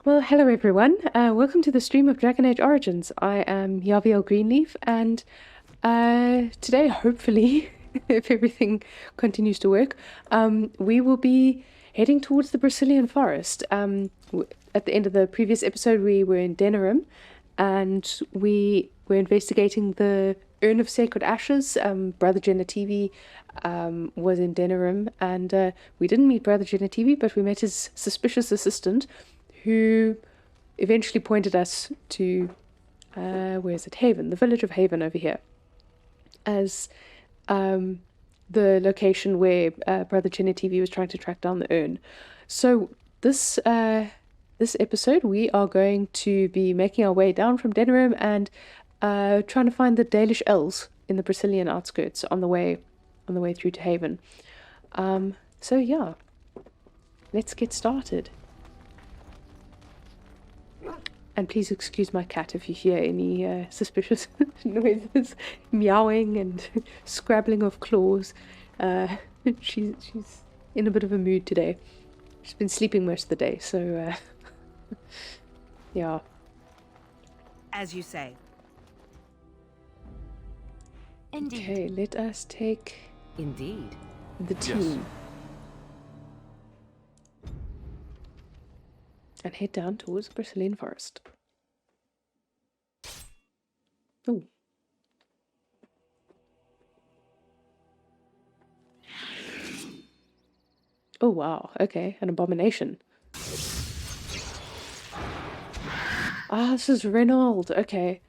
Well, hello everyone. Welcome to the stream of Dragon Age Origins. I am Yavie Greenleaf, and today, hopefully, if everything continues to work, we will be heading towards the Brecilian Forest. At the end of the previous episode, we were in Denerim, and we were investigating the Urn of Sacred Ashes. Brother Genitivi was in Denerim, and we didn't meet Brother Genitivi, but we met his suspicious assistant, who eventually pointed us to, where is it? Haven, the village of Haven over here, as the location where Brother Genitivi was trying to track down the urn. So this episode, we are going to be making our way down from Denerim and trying to find the Dalish elves in the Brecilian outskirts on the way through to Haven. So yeah, let's get started. And please excuse my cat if you hear any suspicious noises, meowing and scrabbling of claws. She's in a bit of a mood today. She's been sleeping most of the day, so yeah. As you say. Indeed. Okay, let us take Indeed. the team and head down towards the Brecilian Forest. Oh. Oh wow, okay, an abomination. Ah, this is Reynold, okay.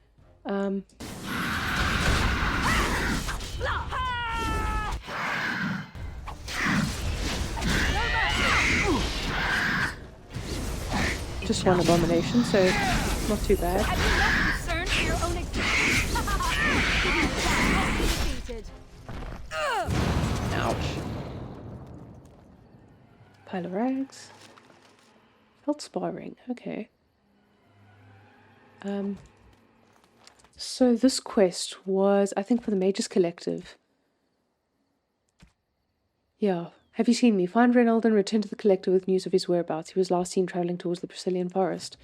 Just one abomination, so not too bad. Have you no concern for your own existence? Ouch. Pile of rags. Feldspar ring, okay. So this quest was, I think, for the Mages Collective. Yeah. Have you seen me? Find Reynold and return to the Collective with news of his whereabouts. He was last seen travelling towards the Brecilian Forest.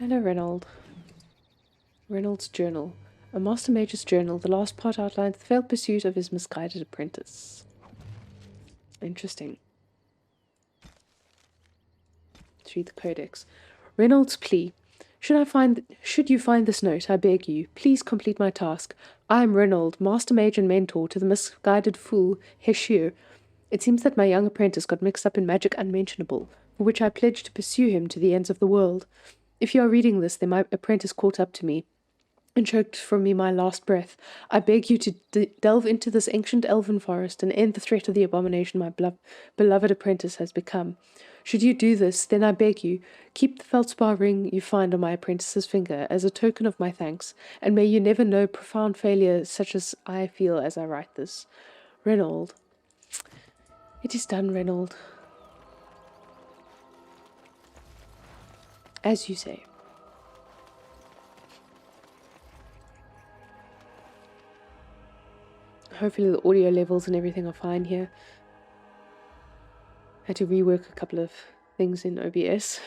Hello, Reynold. Reynold's journal. A Master Mage's journal. The last part outlines the failed pursuit of his misguided apprentice. Interesting. Let's read the codex. Reynold's plea. Should you find this note, I beg you, please complete my task. I am Reynold, Master Mage and Mentor to the misguided fool, Heshir. It seems that my young apprentice got mixed up in magic unmentionable, for which I pledged to pursue him to the ends of the world. If you are reading this, then my apprentice caught up to me and choked from me my last breath. I beg you to delve into this ancient elven forest and end the threat of the abomination my beloved apprentice has become. Should you do this, then I beg you, keep the feldspar ring you find on my apprentice's finger as a token of my thanks, and may you never know profound failure such as I feel as I write this. Reynold. It is done, Reynold. As you say. Hopefully the audio levels and everything are fine here. Had to rework a couple of things in OBS.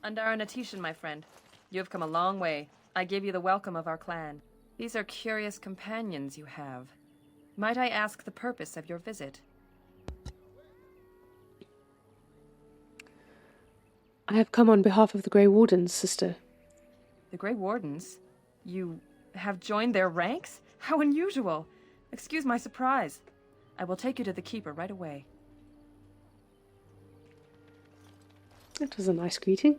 Andara Natishan, my friend. You have come a long way. I give you the welcome of our clan. These are curious companions you have. Might I ask the purpose of your visit? I have come on behalf of the Grey Wardens, sister. The Grey Wardens? You have joined their ranks? How unusual! Excuse my surprise. I will take you to the Keeper right away. That was a nice greeting.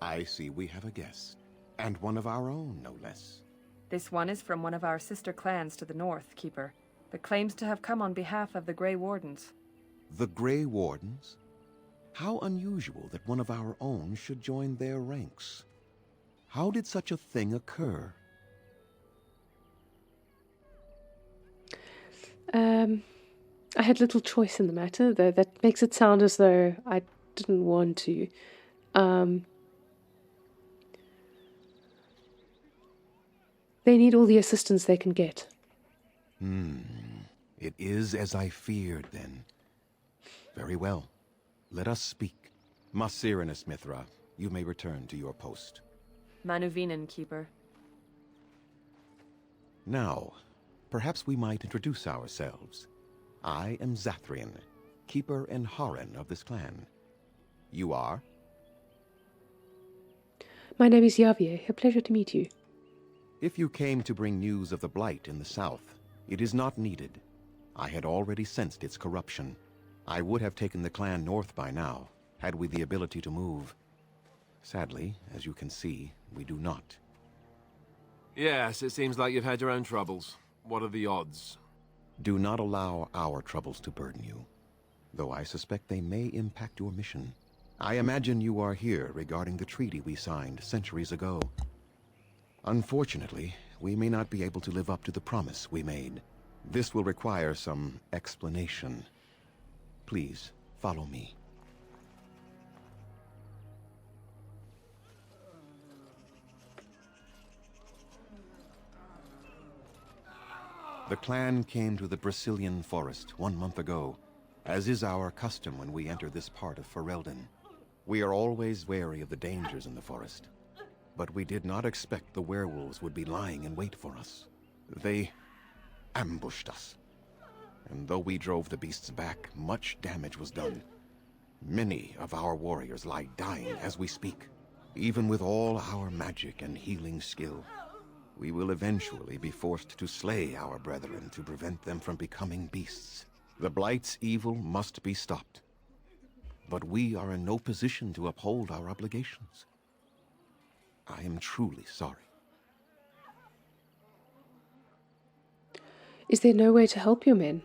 I see we have a guest. And one of our own, no less. This one is from one of our sister clans to the north, Keeper, but claims to have come on behalf of the Grey Wardens. The Grey Wardens? How unusual that one of our own should join their ranks. How did such a thing occur? I had little choice in the matter, though that makes it sound as though I didn't want to. They need all the assistance they can get. It is as I feared, then. Very well. Let us speak. Masirinus Mithra, you may return to your post. Manuvinen, Keeper. Now, perhaps we might introduce ourselves. I am Zathrian, Keeper and Haran of this clan. You are? My name is Yavie. A pleasure to meet you. If you came to bring news of the Blight in the south, it is not needed. I had already sensed its corruption. I would have taken the clan north by now, had we the ability to move. Sadly, as you can see, we do not. Yes, it seems like you've had your own troubles. What are the odds? Do not allow our troubles to burden you, though I suspect they may impact your mission. I imagine you are here regarding the treaty we signed centuries ago. Unfortunately, we may not be able to live up to the promise we made. This will require some explanation. Please, follow me. The clan came to the Brecilian Forest 1 month ago, as is our custom when we enter this part of Ferelden. We are always wary of the dangers in the forest, but we did not expect the werewolves would be lying in wait for us. They ambushed us, and though we drove the beasts back, much damage was done. Many of our warriors lie dying as we speak. Even with all our magic and healing skill, we will eventually be forced to slay our brethren to prevent them from becoming beasts. The Blight's evil must be stopped. But we are in no position to uphold our obligations. I am truly sorry. Is there no way to help your men?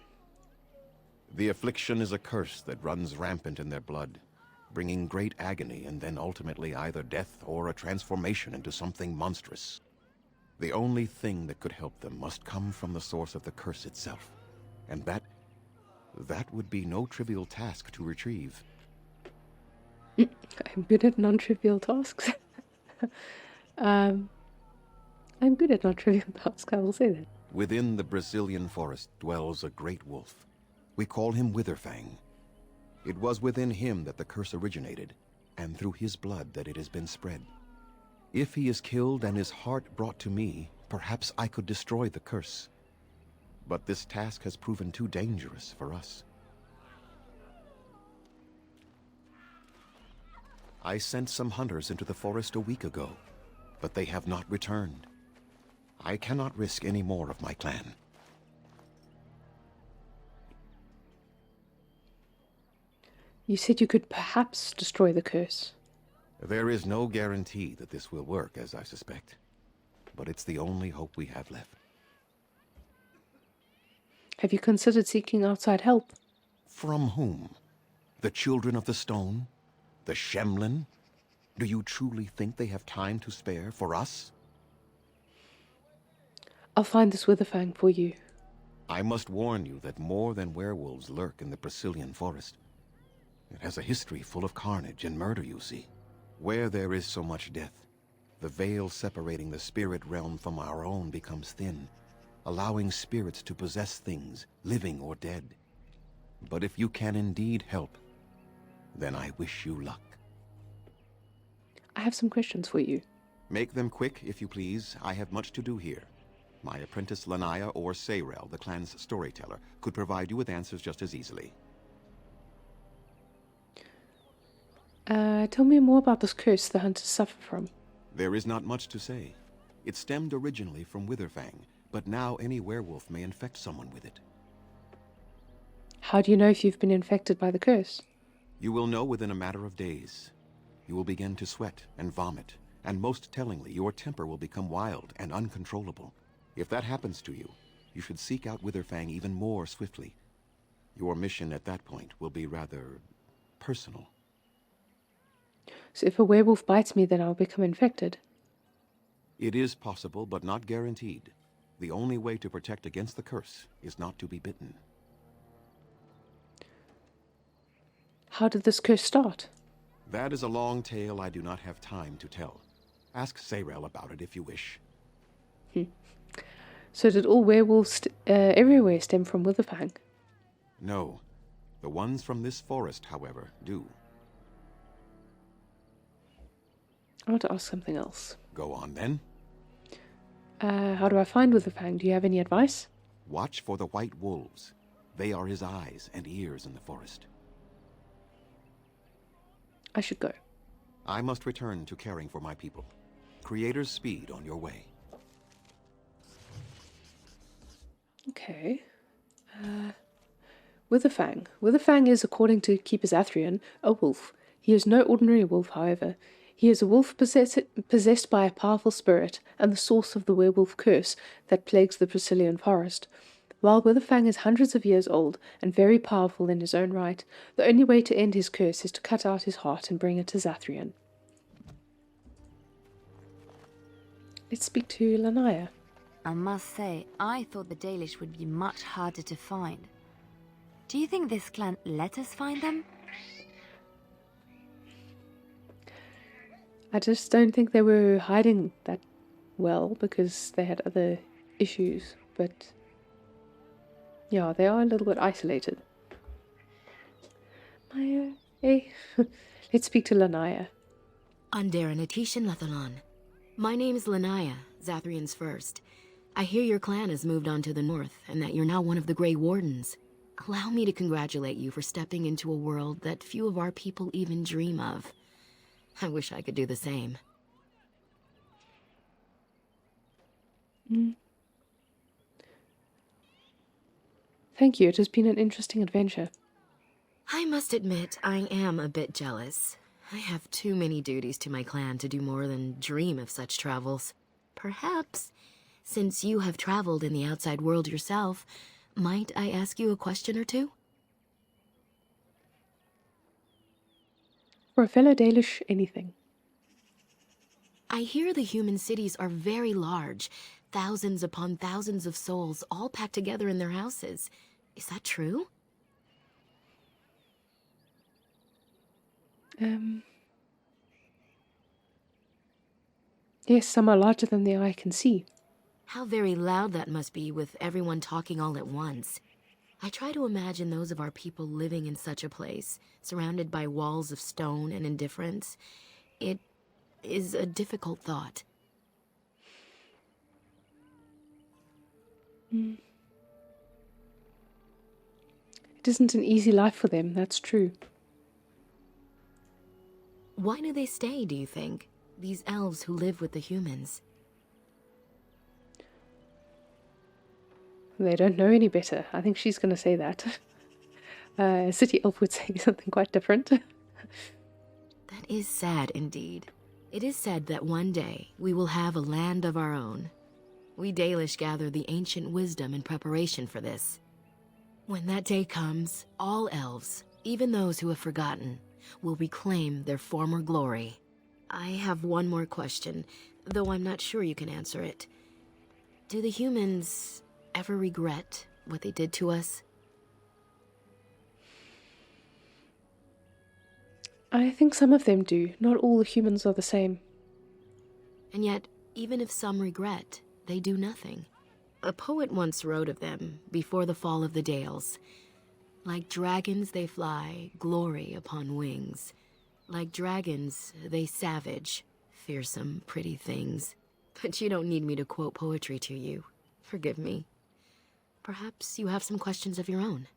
The affliction is a curse that runs rampant in their blood, bringing great agony and then ultimately either death or a transformation into something monstrous. The only thing that could help them must come from the source of the curse itself. And that would be no trivial task to retrieve. I'm good at non-trivial tasks. I'm good at non-trivial tasks, I will say that. Within the Brecilian Forest dwells a great wolf. We call him Witherfang. It was within him that the curse originated, and through his blood that it has been spread. If he is killed and his heart brought to me, perhaps I could destroy the curse. But this task has proven too dangerous for us. I sent some hunters into the forest a week ago, but they have not returned. I cannot risk any more of my clan. You said you could perhaps destroy the curse. There is no guarantee that this will work, as I suspect. But it's the only hope we have left. Have you considered seeking outside help? From whom? The Children of the Stone? The Shemlin? Do you truly think they have time to spare for us? I'll find this Witherfang for you. I must warn you that more than werewolves lurk in the Brecilian Forest. It has a history full of carnage and murder, you see. Where there is so much death, the veil separating the spirit realm from our own becomes thin, allowing spirits to possess things, living or dead. But if you can indeed help, then I wish you luck. I have some questions for you. Make them quick, if you please. I have much to do here. My apprentice Lanaya or Sabrae, the clan's storyteller, could provide you with answers just as easily. Tell me more about this curse the hunters suffer from. There is not much to say. It stemmed originally from Witherfang, but now any werewolf may infect someone with it. How do you know if you've been infected by the curse? You will know within a matter of days. You will begin to sweat and vomit, and most tellingly, your temper will become wild and uncontrollable. If that happens to you, you should seek out Witherfang even more swiftly. Your mission at that point will be rather personal. So if a werewolf bites me, then I'll become infected? It is possible, but not guaranteed. The only way to protect against the curse is not to be bitten. How did this curse start? That is a long tale I do not have time to tell. Ask Sabrae about it if you wish. So did all werewolves everywhere stem from Witherfang? No. The ones from this forest, however, do. I want to ask something else. Go on, then. How do I find Witherfang? Do you have any advice? Watch for the white wolves. They are his eyes and ears in the forest. I should go. I must return to caring for my people. Creator's speed on your way. Okay. Witherfang. Witherfang is, according to Keeper's Athrian, a wolf. He is no ordinary wolf, however. He is a wolf possessed by a powerful spirit and the source of the werewolf curse that plagues the Brecilian Forest. While Witherfang is hundreds of years old and very powerful in his own right, the only way to end his curse is to cut out his heart and bring it to Zathrian. Let's speak to Lanaya. I must say, I thought the Dalish would be much harder to find. Do you think this clan let us find them? I just don't think they were hiding that well because they had other issues, but yeah, they are a little bit isolated. Maya, hey. Let's speak to Lanaya. Underanatishan Lathalan. My name's Lanaya, Zathrian's first. I hear your clan has moved on to the north, and that you're now one of the Grey Wardens. Allow me to congratulate you for stepping into a world that few of our people even dream of. I wish I could do the same. Thank you, it has been an interesting adventure. I must admit, I am a bit jealous. I have too many duties to my clan to do more than dream of such travels. Perhaps, since you have traveled in the outside world yourself, might I ask you a question or two? For a fellow Dalish, anything. I hear the human cities are very large, thousands upon thousands of souls all packed together in their houses. Is that true? Yes, some are larger than the eye can see. How very loud that must be with everyone talking all at once. I try to imagine those of our people living in such a place, surrounded by walls of stone and indifference. It is a difficult thought. It isn't an easy life for them, that's true. Why do they stay, do you think? These elves who live with the humans. They don't know any better. I think she's going to say that. A city elf would say something quite different. That is sad indeed. It is said that one day we will have a land of our own. We Dalish gather the ancient wisdom in preparation for this. When that day comes, all elves, even those who have forgotten, will reclaim their former glory. I have one more question, though I'm not sure you can answer it. Do the humans ever regret what they did to us? I think some of them do. Not all the humans are the same. And yet, even if some regret, they do nothing. A poet once wrote of them before the fall of the Dales. Like dragons they fly, glory upon wings. Like dragons, they savage, fearsome, pretty things. But you don't need me to quote poetry to you. Forgive me. Perhaps you have some questions of your own.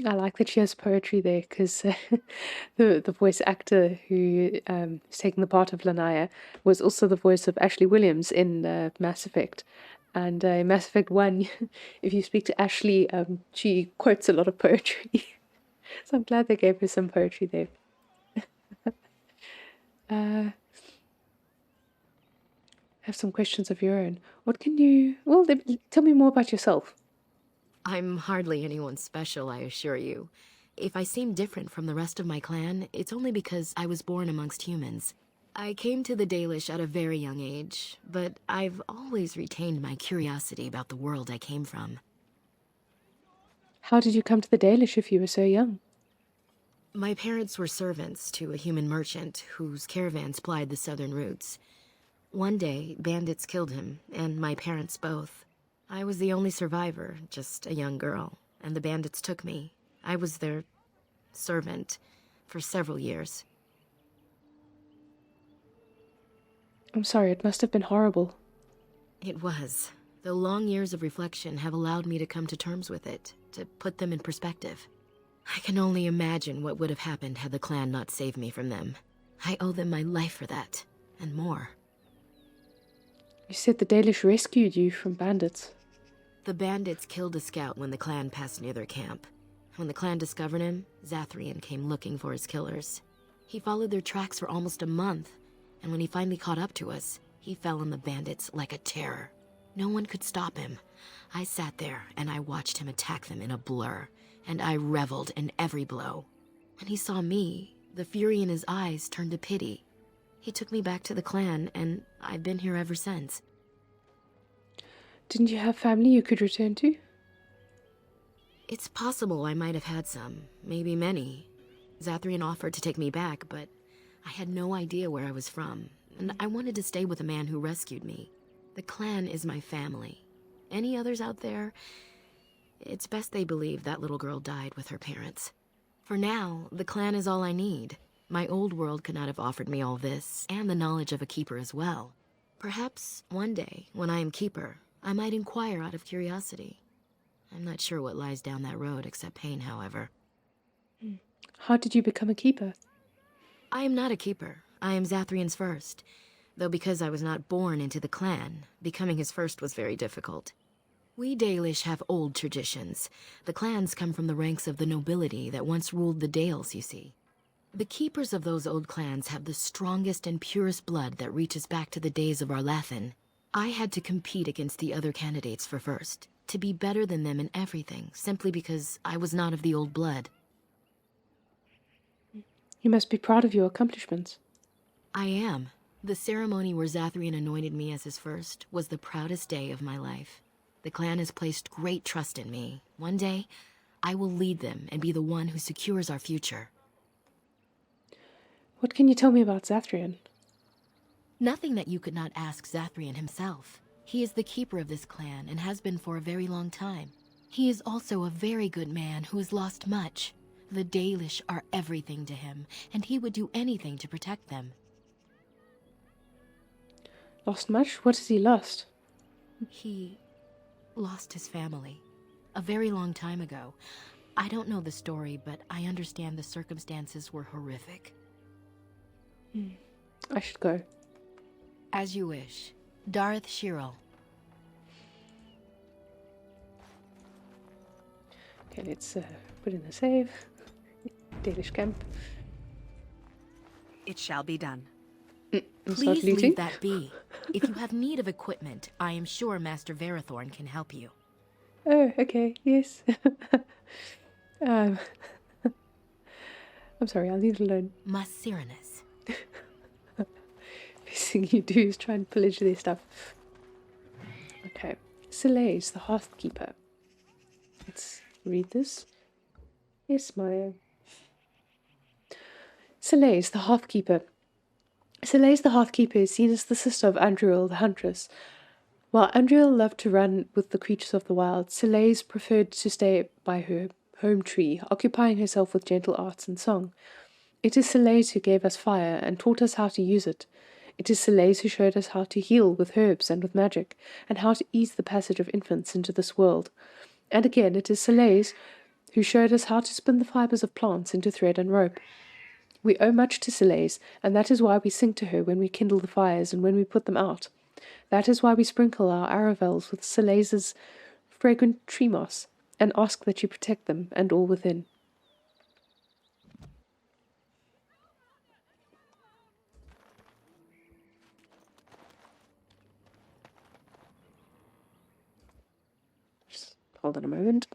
I like that she has poetry there, because the voice actor who is taking the part of Lanaya was also the voice of Ashley Williams in Mass Effect. And in Mass Effect 1, if you speak to Ashley, she quotes a lot of poetry. So I'm glad they gave her some poetry there. Have some questions of your own. What can you... Well, tell me more about yourself. I'm hardly anyone special, I assure you. If I seem different from the rest of my clan, it's only because I was born amongst humans. I came to the Dalish at a very young age, but I've always retained my curiosity about the world I came from. How did you come to the Dalish if you were so young? My parents were servants to a human merchant whose caravans plied the southern routes. One day, bandits killed him, and my parents both. I was the only survivor, just a young girl, and the bandits took me. I was their servant for several years. I'm sorry, it must have been horrible. It was, though long years of reflection have allowed me to come to terms with it, to put them in perspective. I can only imagine what would have happened had the clan not saved me from them. I owe them my life for that, and more. You said the Dalish rescued you from bandits. The bandits killed a scout when the clan passed near their camp. When the clan discovered him, Zathrian came looking for his killers. He followed their tracks for almost a month, and when he finally caught up to us, he fell on the bandits like a terror. No one could stop him. I sat there and I watched him attack them in a blur, and I reveled in every blow. When he saw me, the fury in his eyes turned to pity. He took me back to the clan, and I've been here ever since. Didn't you have family you could return to? It's possible I might have had some, maybe many. Zathrian offered to take me back, but I had no idea where I was from, and I wanted to stay with the man who rescued me. The clan is my family. Any others out there? It's best they believe that little girl died with her parents. For now, the clan is all I need. My old world could not have offered me all this, and the knowledge of a keeper as well. Perhaps one day, when I am keeper, I might inquire out of curiosity. I'm not sure what lies down that road except pain, however. How did you become a keeper? I am not a keeper. I am Zathrian's first. Though because I was not born into the clan, becoming his first was very difficult. We Dalish have old traditions. The clans come from the ranks of the nobility that once ruled the Dales, you see. The keepers of those old clans have the strongest and purest blood that reaches back to the days of Arlathan. I had to compete against the other candidates for first, to be better than them in everything, simply because I was not of the old blood. You must be proud of your accomplishments. I am. The ceremony where Zathrian anointed me as his first was the proudest day of my life. The clan has placed great trust in me. One day, I will lead them and be the one who secures our future. What can you tell me about Zathrian? Nothing that you could not ask Zathrian himself. He is the keeper of this clan and has been for a very long time. He is also a very good man who has lost much. The Dalish are everything to him, and he would do anything to protect them. Lost much? What has he lost? He lost his family a very long time ago. I don't know the story, but I understand the circumstances were horrific. I should go. As you wish. Darth Shirel. Okay, let's put in the save. Dalish camp. It shall be done. Please leave that be. If you have need of equipment, I am sure Master Verathorn can help you. Oh, okay, yes. I'm sorry, I'll leave it alone. Masirinus. First thing you do is try and pillage their stuff. Okay. Selays, the Hearthkeeper. Let's read this. Yes, my... Selays, the Hearthkeeper. Selays, the Hearthkeeper is seen as the sister of Andriel, the Huntress. While Andriel loved to run with the creatures of the wild, Selays preferred to stay by her home tree, occupying herself with gentle arts and song. It is Selays who gave us fire and taught us how to use it. It is Selays who showed us how to heal with herbs and with magic, and how to ease the passage of infants into this world. And again, it is Selays who showed us how to spin the fibers of plants into thread and rope. We owe much to Selays, and that is why we sing to her when we kindle the fires and when we put them out. That is why we sprinkle our aravels with Selays' fragrant tree moss, and ask that you protect them and all within. Just hold on a moment.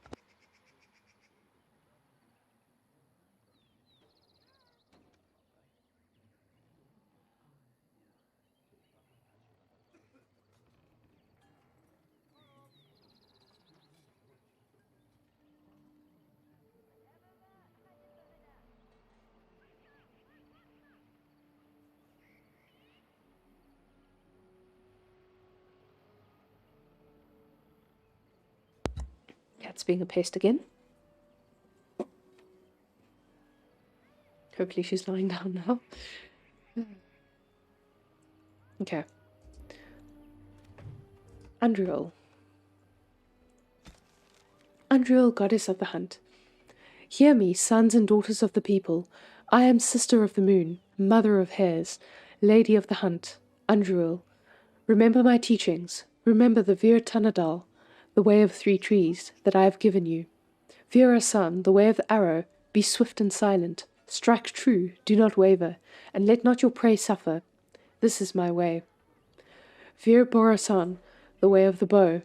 cat's being a pest again. Hopefully she's lying down now. Okay. Andriel. Andriel, goddess of the hunt. Hear me, sons and daughters of the people. I am sister of the moon, mother of hares, lady of the hunt, Andriel. Remember my teachings. Remember the Vir Tanadal, the way of 3 trees, that I have given you. Vir Asan, the way of the arrow. Be swift and silent. Strike true, do not waver, and let not your prey suffer. This is my way. Vir Borasan, the way of the bow.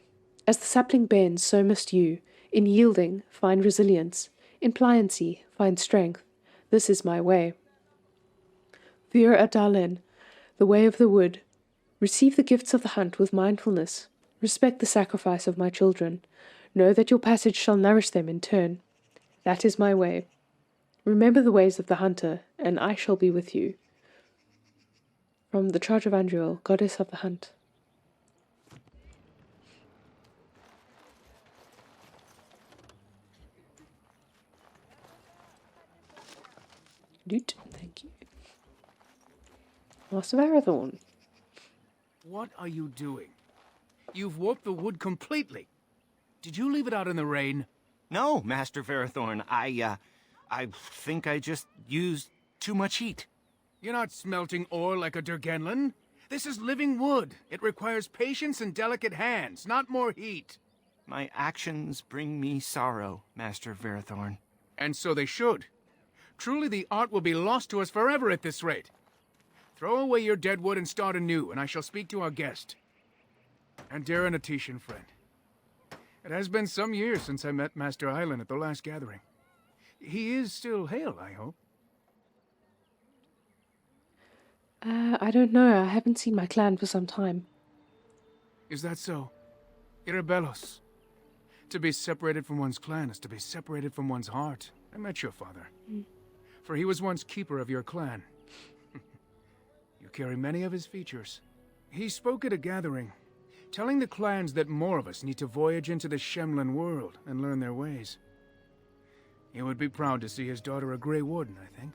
As the sapling bends, so must you. In yielding, find resilience. In pliancy, find strength. This is my way. Vir Adalen, the way of the wood. Receive the gifts of the hunt with mindfulness. Respect the sacrifice of my children. Know that your passage shall nourish them in turn. That is my way. Remember the ways of the hunter, and I shall be with you. From the charge of Andriel, goddess of the hunt. Doot, thank you. Master Marathon. What are you doing? You've warped the wood completely. Did you leave it out in the rain? No, Master Ferethorn. I think I just used too much heat. You're not smelting ore like a Durgenlin. This is living wood. It requires patience and delicate hands, not more heat. My actions bring me sorrow, Master Ferethorn. And so they should. Truly the art will be lost to us forever at this rate. Throw away your dead wood and start anew, and I shall speak to our guest. And dear Natitian friend. It has been some years since I met Master Island at the last gathering. He is still hale, I hope. I don't know. I haven't seen my clan for some time. Is that so? Irrebelos. To be separated from one's clan is to be separated from one's heart. I met your father. For he was once keeper of your clan. You carry many of his features. He spoke at a gathering, telling the clans that more of us need to voyage into the Shemlin world and learn their ways. He would be proud to see his daughter a Grey Warden, I think.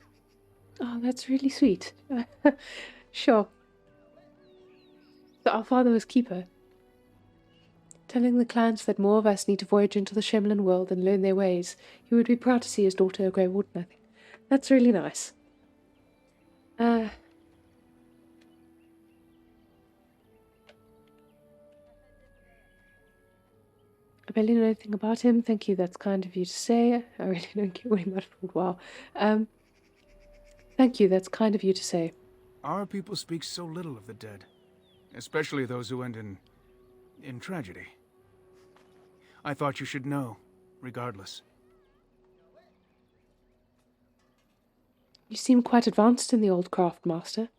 Oh, that's really sweet. Sure. So our father was keeper. Telling the clans that more of us need to voyage into the Shemlin world and learn their ways. He would be proud to see his daughter a Grey Warden, I think. That's really nice. I barely know anything about him. Thank you, that's kind of you to say. I really don't care what he might have called. Wow. Thank you, that's kind of you to say. Our people speak so little of the dead. Especially those who end in tragedy. I thought you should know, regardless. You seem quite advanced in the old craft, Master.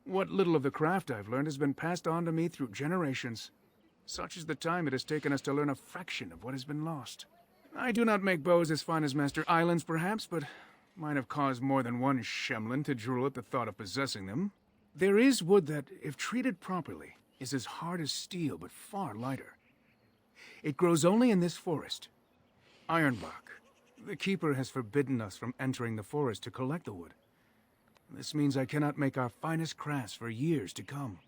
What little of the craft I've learned has been passed on to me through generations. Such is the time it has taken us to learn a fraction of what has been lost. I do not make bows as fine as Master Island's, perhaps, but might have caused more than one Shemlin to drool at the thought of possessing them. There is wood that, if treated properly, is as hard as steel, but far lighter. It grows only in this forest. Ironbark. The Keeper has forbidden us from entering the forest to collect the wood. This means I cannot make our finest crafts for years to come.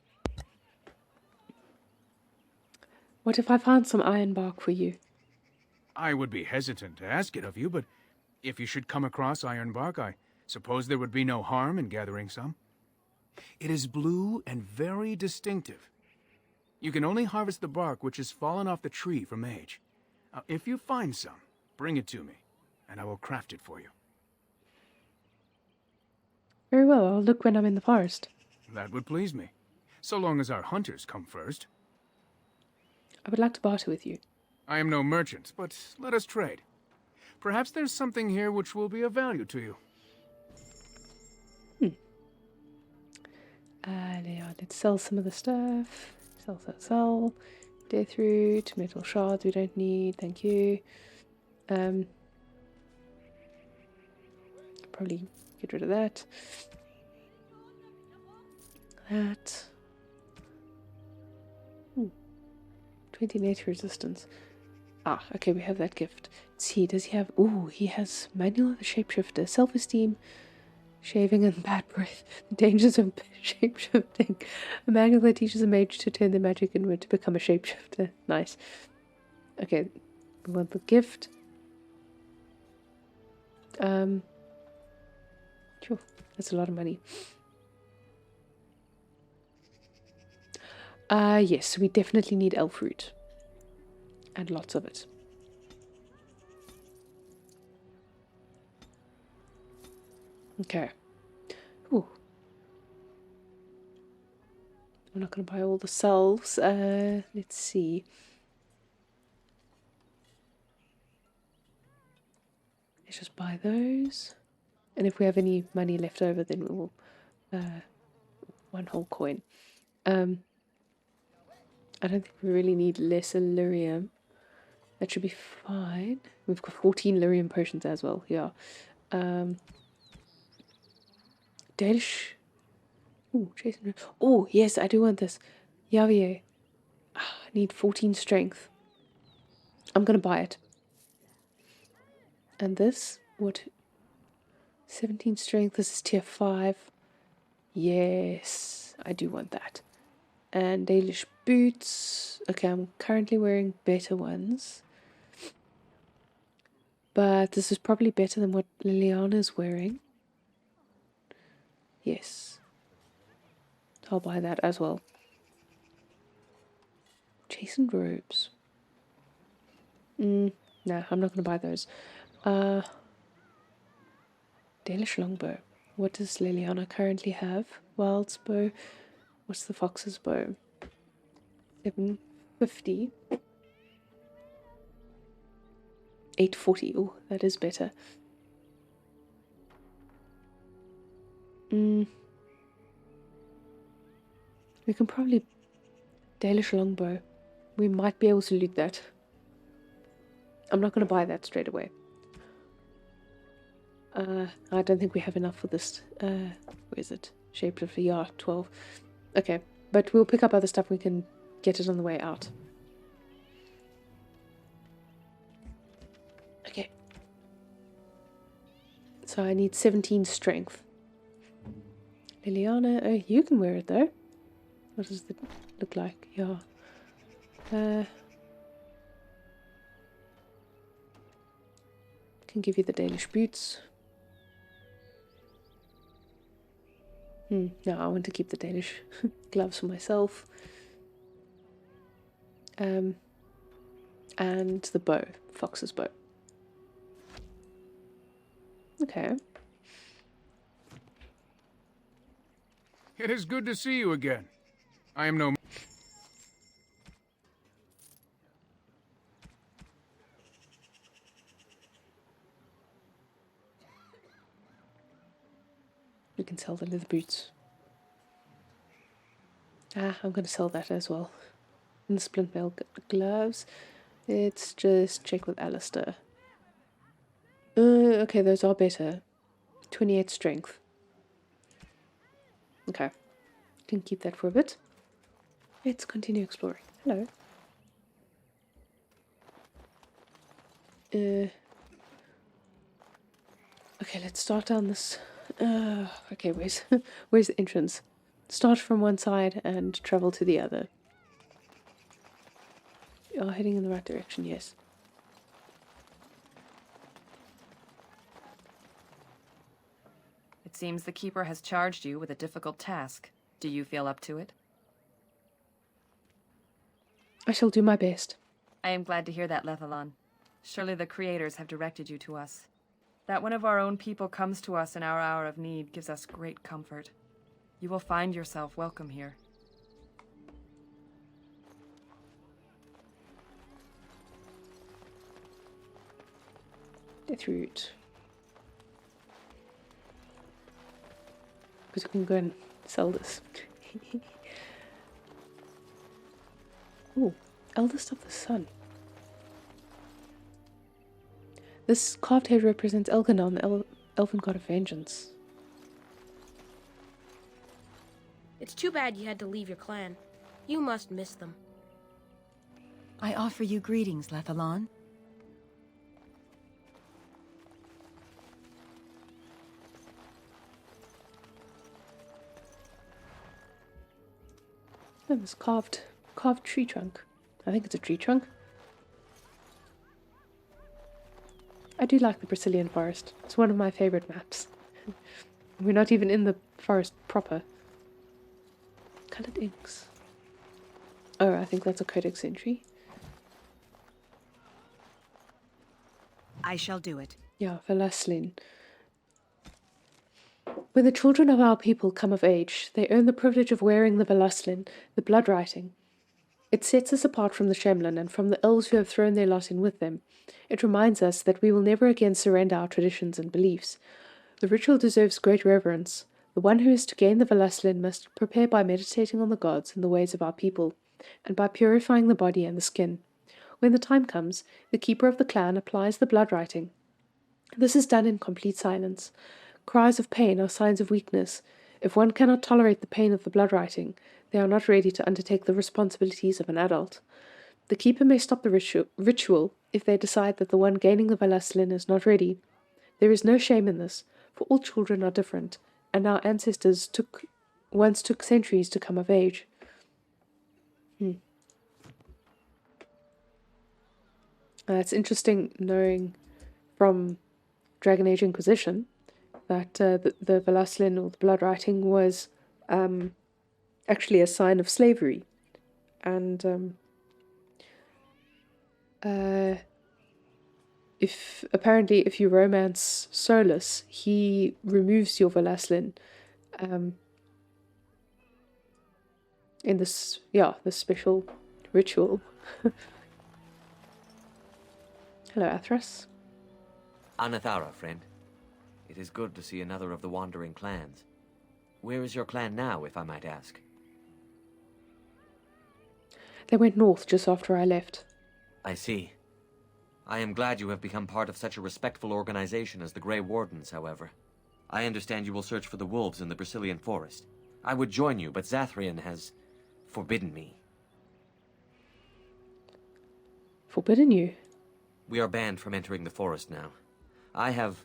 What if I found some ironbark for you? I would be hesitant to ask it of you, but if you should come across ironbark, I suppose there would be no harm in gathering some. It is blue and very distinctive. You can only harvest the bark which has fallen off the tree from age. Now, if you find some, bring it to me, and I will craft it for you. Very well, I'll look when I'm in the forest. That would please me, so long as our hunters come first. I would like to barter with you. I am no merchant, but let us trade. Perhaps there's something here which will be of value to you. Let's sell some of the stuff. Sell. Death root, metal shards we don't need, thank you. Probably get rid of that. 20 nature resistance. Ah, okay, we have that gift. Let's see, does he have... Ooh, he has Manual of the Shapeshifter, Self-Esteem, Shaving and Bad Breath, the Dangers of Shapeshifting. A manual that teaches a mage to turn their magic inward to become a shapeshifter. Nice. Okay, we want the gift. Sure, that's a lot of money. Yes, we definitely need elf root. And lots of it. Okay. Ooh. I'm not going to buy all the salves. Let's see. Let's just buy those. And if we have any money left over, then we will... one whole coin. I don't think we really need less lyrium. That should be fine. We've got 14 lyrium potions as well. Yeah. Dalish. Oh, Jason. Oh, yes, I do want this. Yavie. I need 14 strength. I'm going to buy it. And this? What? 17 strength. This is tier 5. Yes, I do want that. And Dalish boots. Okay, I'm currently wearing better ones. But this is probably better than what Liliana's wearing. Yes. I'll buy that as well. Chastened robes. No, I'm not going to buy those. Dalish longbow. What does Liliana currently have? Wild's bow. What's the fox's bow? 750. 840. Oh, that is better. We can probably... Dalish longbow. We might be able to loot that. I'm not going to buy that straight away. I don't think we have enough for this. Where is it? Shapeshifter, yeah, 12. Okay, but we'll pick up other stuff. We can get it on the way out. Okay. So I need 17 strength. Liliana, oh, you can wear it though. What does it look like? Yeah. Can give you the Dalish boots. No, I want to keep the Dalish gloves for myself. And the bow, fox's bow. Okay. It is good to see you again. I am no... We can sell the leather boots. I'm going to sell that as well. And the splint mail gloves. Let's just check with Alistair. Okay, those are better. 28 strength. Okay. Can keep that for a bit. Let's continue exploring. Hello. Okay, let's start down this. Okay, where's the entrance? Start from one side and travel to the other. You are heading in the right direction, yes. It seems the Keeper has charged you with a difficult task. Do you feel up to it? I shall do my best. I am glad to hear that, Lethalon. Surely the Creators have directed you to us. That one of our own people comes to us in our hour of need gives us great comfort. You will find yourself welcome here. Death root. Because we can go and sell this. Ooh, eldest of the sun. This carved head represents Elganon, the elven god of vengeance. It's too bad you had to leave your clan. You must miss them. I offer you greetings, Lethalon. That was carved tree trunk. I think it's a tree trunk. I do like the Brecilian Forest. It's one of my favorite maps. We're not even in the forest proper. Colored inks. Oh, I think that's a codex entry. I shall do it. Yeah, Velaslin. When the children of our people come of age, they earn the privilege of wearing the Velaslin, the blood writing. It sets us apart from the Shemlin and from the elves who have thrown their lot in with them. It reminds us that we will never again surrender our traditions and beliefs. The ritual deserves great reverence. The one who is to gain the Velaslin must prepare by meditating on the gods and the ways of our people, and by purifying the body and the skin. When the time comes, the keeper of the clan applies the blood writing. This is done in complete silence. Cries of pain are signs of weakness. If one cannot tolerate the pain of the blood writing, they are not ready to undertake the responsibilities of an adult. The keeper may stop the ritual if they decide that the one gaining the Velaslin is not ready. There is no shame in this, for all children are different, and our ancestors once took centuries to come of age. It's interesting knowing from Dragon Age Inquisition that the Velaslin, or the blood writing, was actually a sign of slavery. And if you romance Solus, he removes your Velaslin in this special ritual. Hello, Athras. Anathara, friend. It is good to see another of the wandering clans. Where is your clan now, if I might ask? They went north just after I left. I see. I am glad you have become part of such a respectful organization as the Grey Wardens, however. I understand you will search for the wolves in the Brecilian Forest. I would join you, but Zathrian has forbidden me. Forbidden you? We are banned from entering the forest now. I have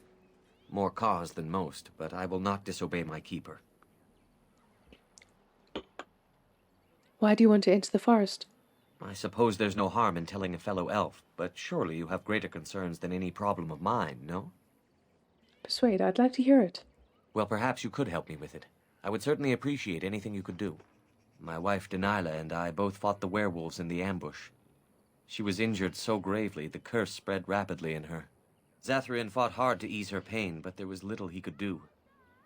more cause than most, but I will not disobey my keeper. Why do you want to enter the forest? I suppose there's no harm in telling a fellow elf, but surely you have greater concerns than any problem of mine, no? Persuade, I'd like to hear it. Well, perhaps you could help me with it. I would certainly appreciate anything you could do. My wife Delilah and I both fought the werewolves in the ambush. She was injured so gravely, the curse spread rapidly in her. Zathrian fought hard to ease her pain, but there was little he could do.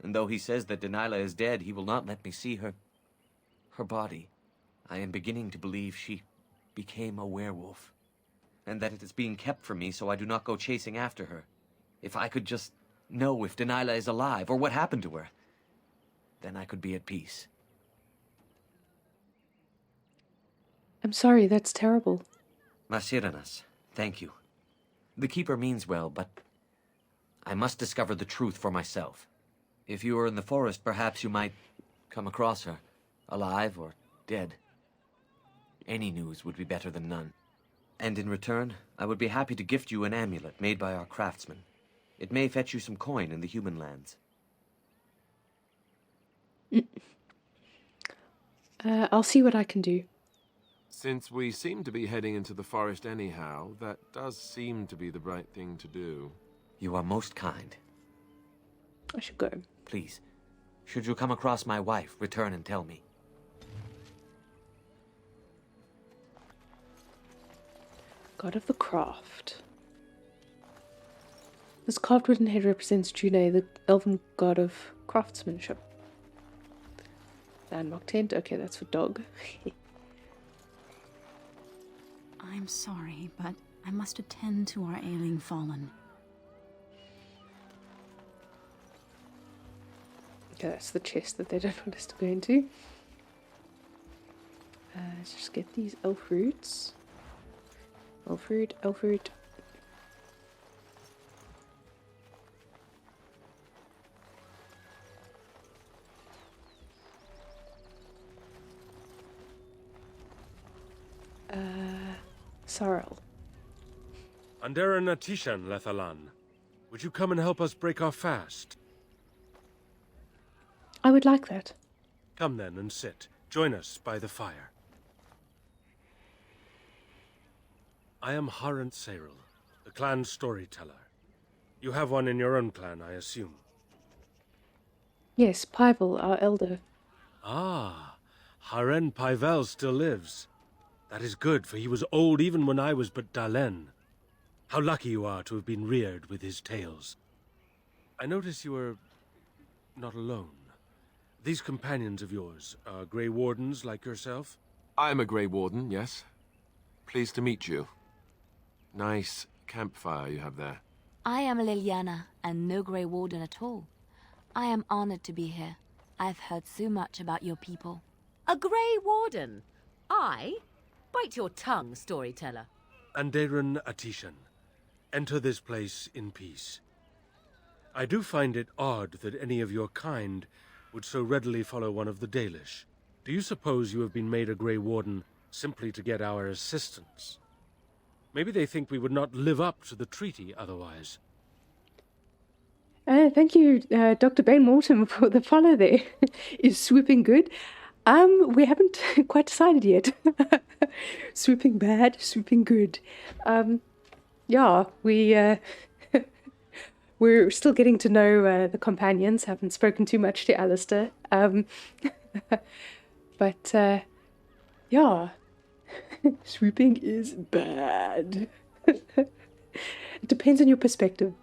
And though he says that Delilah is dead, he will not let me see her body. I am beginning to believe she became a werewolf, and that it is being kept from me so I do not go chasing after her. If I could just know if Delilah is alive, or what happened to her, then I could be at peace. I'm sorry, that's terrible. Masiranas, thank you. The Keeper means well, but I must discover the truth for myself. If you are in the forest, perhaps you might come across her, alive or dead. Any news would be better than none. And in return, I would be happy to gift you an amulet made by our craftsman. It may fetch you some coin in the human lands. I'll see what I can do. Since we seem to be heading into the forest anyhow, that does seem to be the right thing to do. You are most kind. I should go. Please, should you come across my wife, return and tell me. God of the Craft. This carved wooden head represents June, the elven god of craftsmanship. Landmark tent. Okay, that's for dog. I'm sorry, but I must attend to our ailing fallen. Okay, that's the chest that they don't want us to go into. Let's just get these elf roots. Elf root, elf root. Sorrel. Andera Natishan, Lethalan. Would you come and help us break our fast? I would like that. Come then and sit. Join us by the fire. I am Harant Seril, the clan's storyteller. You have one in your own clan, I assume. Yes, Pyvel, our elder. Ah, Haren Pyvel still lives. That is good, for he was old even when I was but Dalen. How lucky you are to have been reared with his tales. I notice you are not alone. These companions of yours are Grey Wardens like yourself? I'm a Grey Warden, yes. Pleased to meet you. Nice campfire you have there. I am Liliana, and no Grey Warden at all. I am honored to be here. I've heard so much about your people. A Grey Warden? I? Bite your tongue, storyteller. Andaren Atishan, enter this place in peace. I do find it odd that any of your kind would so readily follow one of the Dalish. Do you suppose you have been made a Grey Warden simply to get our assistance? Maybe they think we would not live up to the treaty otherwise. Thank you, Dr. Bain Mortem, for the follow there. Is swooping good? We haven't quite decided yet. Swooping bad, swooping good. Yeah, we're still getting to know the companions. Haven't spoken too much to Alistair. But yeah, swooping is bad. It depends on your perspective.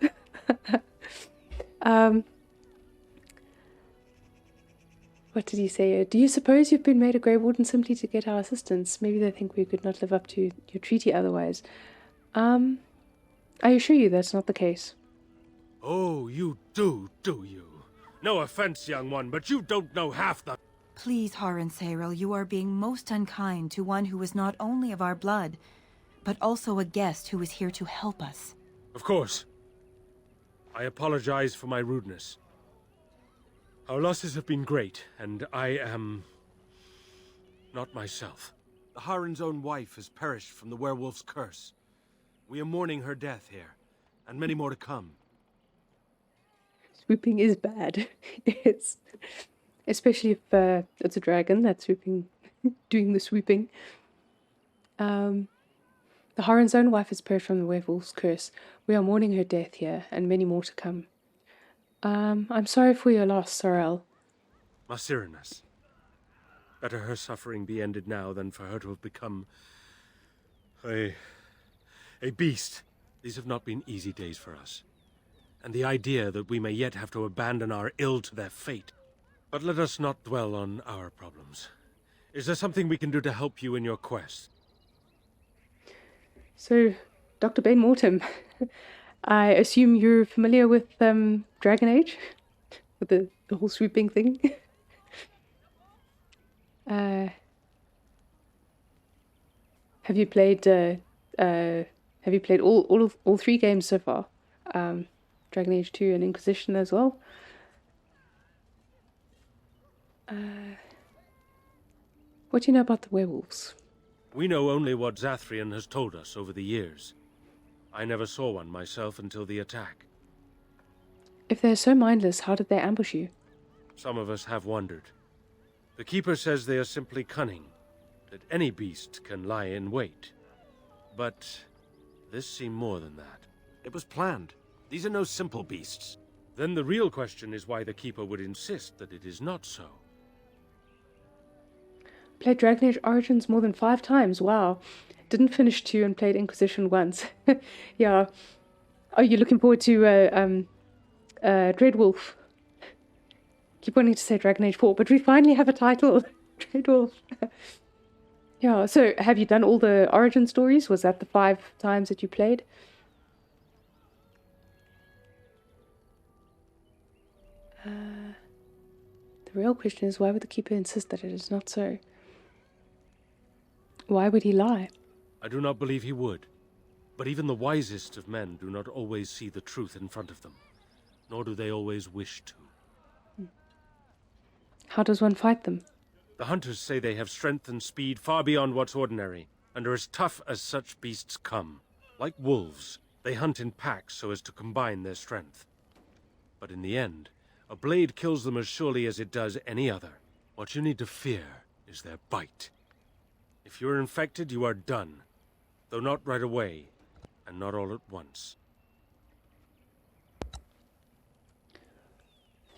What did he say? Do you suppose you've been made a Grey Warden simply to get our assistance? Maybe they think we could not live up to your treaty otherwise. I assure you that's not the case. Oh, you do you? No offense, young one, but you don't know half the... Please, Harren Seril, you are being most unkind to one who is not only of our blood, but also a guest who is here to help us. Of course. I apologize for my rudeness. Our losses have been great, and I am... not myself. The Harren's own wife has perished from the werewolf's curse. We are mourning her death here, and many more to come. Swooping is bad. It's... especially if it's a dragon that's swooping, doing the swooping. The Harren's own wife has perished from the werewolf's curse. We are mourning her death here, and many more to come. I'm sorry for your loss, Sorrel. Masirinas. Better her suffering be ended now than for her to have become... a beast. These have not been easy days for us. And the idea that we may yet have to abandon our ill to their fate. But let us not dwell on our problems. Is there something we can do to help you in your quest? So, Dr. Bain Mortem, I assume you're familiar with Dragon Age? With the whole swooping thing? Have you played all three games so far? Dragon Age 2 and Inquisition as well? What do you know about the werewolves? We know only what Zathrian has told us over the years. I never saw one myself until the attack. If they're so mindless, how did they ambush you? Some of us have wondered. The Keeper says they are simply cunning, that any beast can lie in wait. But this seemed more than that. It was planned. These are no simple beasts. Then the real question is why the Keeper would insist that it is not so. Played Dragon Age Origins more than 5 times, wow. Didn't finish 2 and played Inquisition once. Yeah. Are you looking forward to Dreadwolf? Keep wanting to say Dragon Age 4, but we finally have a title. Dreadwolf. Yeah, so have you done all the Origin stories? Was that the 5 times that you played? The real question is, why would the Keeper insist that it is not so? Why would he lie? I do not believe he would. But even the wisest of men do not always see the truth in front of them. Nor do they always wish to. How does one fight them? The hunters say they have strength and speed far beyond what's ordinary. and are as tough as such beasts come. Like wolves, they hunt in packs so as to combine their strength. But in the end, a blade kills them as surely as it does any other. What you need to fear is their bite. If you are infected, you are done. Though not right away, and not all at once.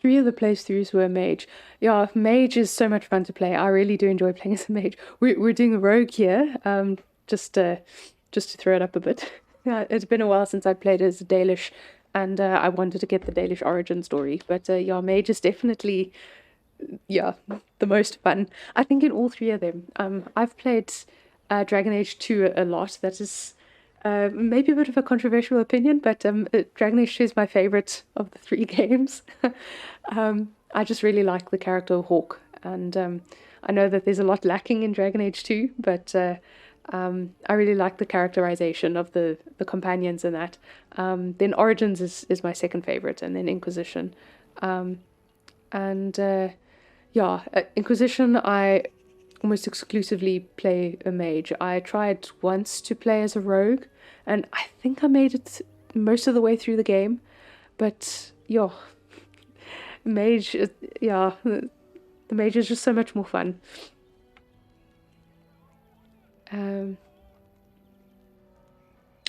3 of the playthroughs were mage. Yeah, mage is so much fun to play. I really do enjoy playing as a mage. We're doing a rogue here, just to throw it up a bit. It's been a while since I played as a Dalish, and I wanted to get the Dalish origin story. But yeah, mage is definitely, yeah, the most fun. I think in all 3 of them. I've played Dragon Age 2 a lot. That is maybe a bit of a controversial opinion, but Dragon Age 2 is my favorite of the 3 games. I just really like the character of Hawk, and I know that there's a lot lacking in Dragon Age 2, but I really like the characterization of the companions in that. Then Origins is my second favorite, and then Inquisition. Yeah, Inquisition, I almost exclusively play a mage. I tried once to play as a rogue, and I think I made it most of the way through the game. But yeah, mage, yeah, the mage is just so much more fun. Oh,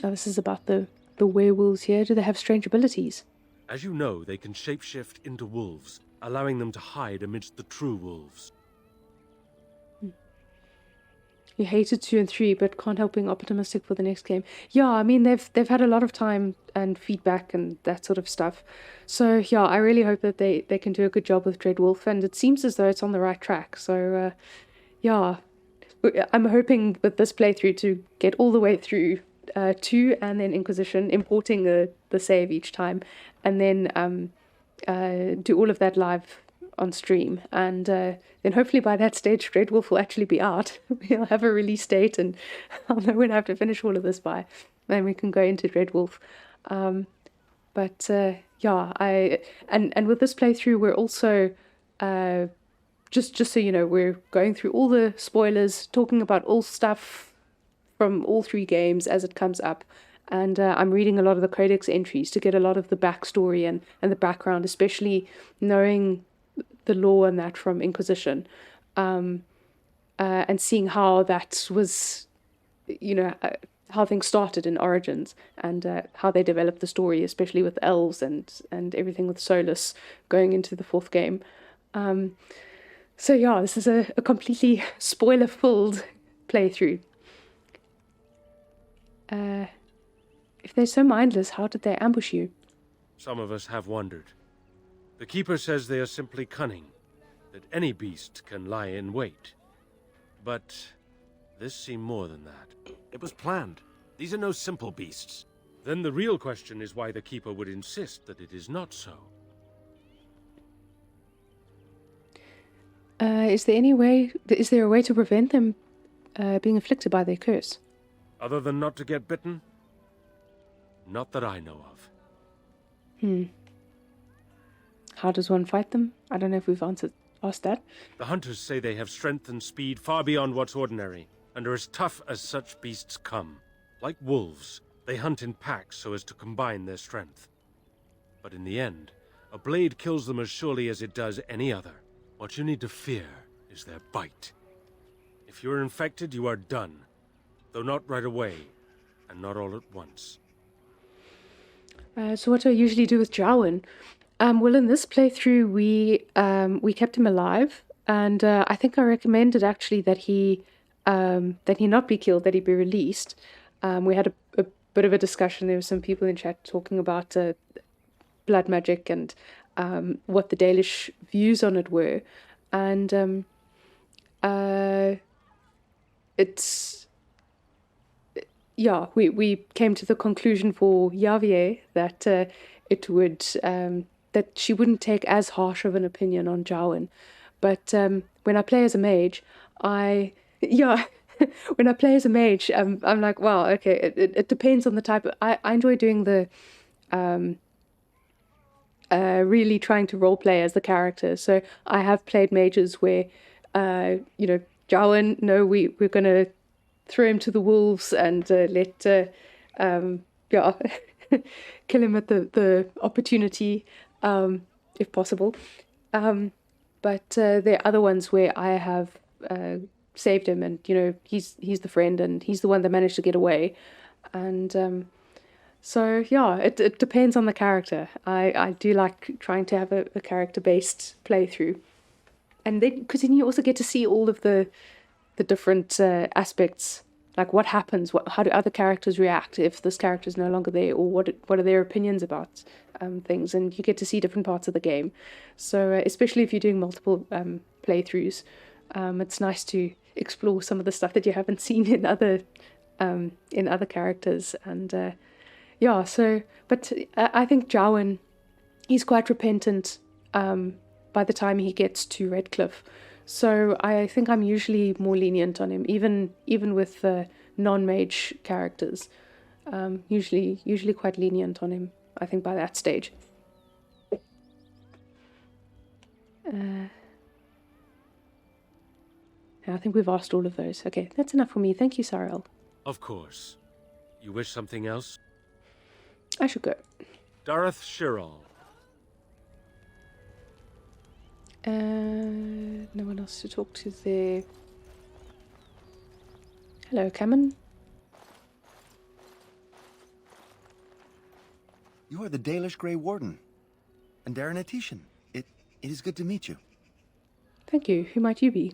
this is about the werewolves here. Do they have strange abilities? As you know, they can shapeshift into wolves, allowing them to hide amidst the true wolves. You hated 2 and 3, but can't help being optimistic for the next game. Yeah, I mean, they've had a lot of time and feedback and that sort of stuff. So yeah, I really hope that they can do a good job with Dreadwolf, and it seems as though it's on the right track. So yeah, I'm hoping with this playthrough to get all the way through 2 and then Inquisition, importing the save each time, and then do all of that live on stream, and then hopefully by that stage Dreadwolf will actually be out. We'll have a release date, and I'll know when I have to finish all of this by. Then we can go into Dreadwolf. But yeah, and with this playthrough we're also just so you know, we're going through all the spoilers, talking about all stuff from all 3 games as it comes up. And I'm reading a lot of the codex entries to get a lot of the backstory and the background, especially knowing the lore and that from Inquisition, and seeing how that was, you know, how things started in Origins, and how they developed the story, especially with elves and everything with Solus going into the 4th game. So yeah, this is a completely spoiler-filled playthrough. If they're so mindless, how did they ambush you? Some of us have wondered. The Keeper says they are simply cunning, that any beast can lie in wait. But this seemed more than that. It was planned. These are no simple beasts. Then the real question is why the Keeper would insist that it is not so. Is there a way to prevent them being afflicted by their curse? Other than not to get bitten? Not that I know of. How does one fight them? I don't know if we've asked that. The hunters say they have strength and speed far beyond what's ordinary, and are as tough as such beasts come. Like wolves, they hunt in packs so as to combine their strength. But in the end, a blade kills them as surely as it does any other. What you need to fear is their bite. If you're infected, you are done. Though not right away, and not all at once. So what do I usually do with Jowen? Well, in this playthrough, we kept him alive, and I think I recommended actually that he not be killed, that he be released. We had a bit of a discussion. There were some people in chat talking about blood magic and what the Dalish views on it were, and yeah, we came to the conclusion for Yavie that it would that she wouldn't take as harsh of an opinion on Jowen. But when I play as a mage, when I play as a mage, I'm like, wow, okay, it depends on the type of, I enjoy doing the really trying to roleplay as the character. So I have played mages where Jowen, no, we're gonna throw him to the wolves and let yeah kill him at the opportunity, if possible. But there are other ones where I have saved him, and he's the friend, and he's the one that managed to get away. And so yeah, it depends on the character. I do like trying to have a character based playthrough, and then because then you also get to see all of the different aspects, like what happens, how do other characters react if this character is no longer there, or what are their opinions about things, and you get to see different parts of the game. So especially if you're doing multiple playthroughs, it's nice to explore some of the stuff that you haven't seen in other characters. And yeah, so but I think Jowan, he's quite repentant by the time he gets to Redcliffe. So I think I'm usually more lenient on him, even with non-mage characters. Usually quite lenient on him, I think, by that stage. I think we've asked all of those. Okay, that's enough for me. Thank you, Sarel. Of course. You wish something else? I should go. Dareth Shirral. No one else to talk to there. Hello, Cameron. You are the Dalish Grey Warden, and Darren. It is good to meet you. Thank you. Who might you be?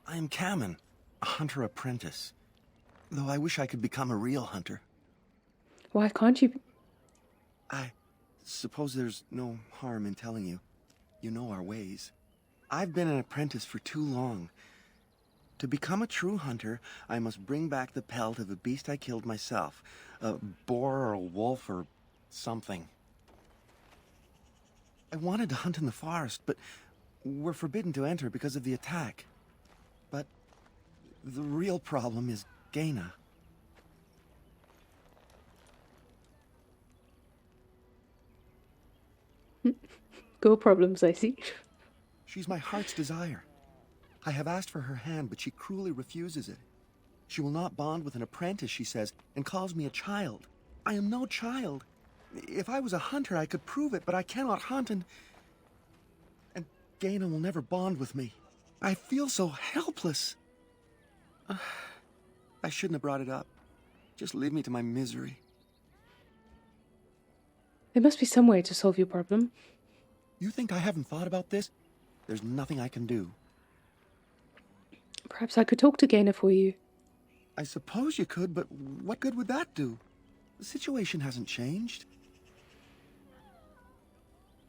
I am Cameron, a hunter apprentice. Though I wish I could become a real hunter. Why can't you? I suppose there's no harm in telling you. You know our ways. I've been an apprentice for too long. To become a true hunter, I must bring back the pelt of a beast I killed myself. A boar or a wolf or something. I wanted to hunt in the forest, but we're forbidden to enter because of the attack. But the real problem is Gaina. Girl problems, I see. She's my heart's desire. I have asked for her hand, but she cruelly refuses it. She will not bond with an apprentice, she says, and calls me a child. I am no child. If I was a hunter, I could prove it, but I cannot hunt, and Gaina will never bond with me. I feel so helpless. I shouldn't have brought it up. Just leave me to my misery. There must be some way to solve your problem. You think I haven't thought about this? There's nothing I can do. Perhaps I could talk to Gaina for you. I suppose you could, but what good would that do? The situation hasn't changed.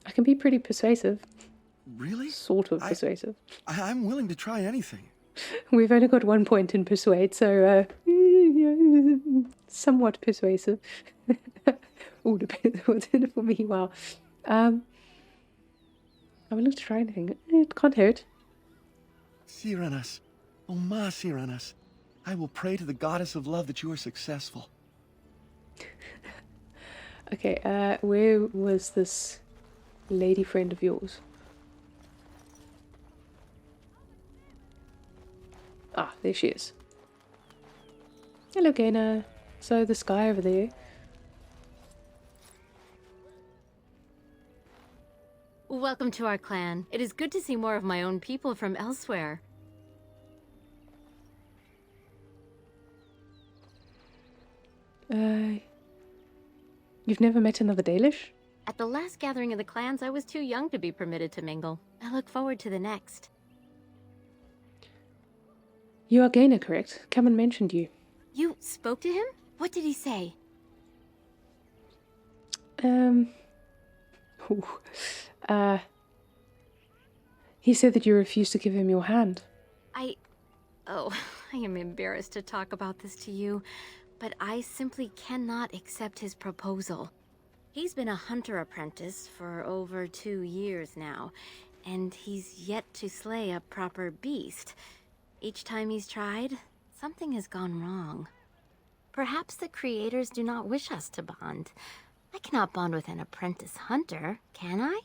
I can be pretty persuasive. Really? Sort of persuasive. I'm willing to try anything. We've only got 1 point in persuade, so somewhat persuasive. Oh, depends what's in it for me. Wow. I'm willing to try anything. It can't hurt. Cyranas. Oh, ma Cyranas. I will pray to the goddess of love that you are successful. Okay, where was this lady friend of yours? Ah, there she is. Hello, Gaina. So, this guy over there. Welcome to our clan. It is good to see more of my own people from elsewhere. You've never met another Dalish? At the last gathering of the clans, I was too young to be permitted to mingle. I look forward to the next. You are Gaina, correct? Cameron mentioned you. You spoke to him? What did he say? He said that you refused to give him your hand. Oh, I am embarrassed to talk about this to you, but I simply cannot accept his proposal. He's been a hunter apprentice for over 2 years now, and he's yet to slay a proper beast. Each time he's tried, something has gone wrong. Perhaps the creators do not wish us to bond. I cannot bond with an apprentice hunter, can I?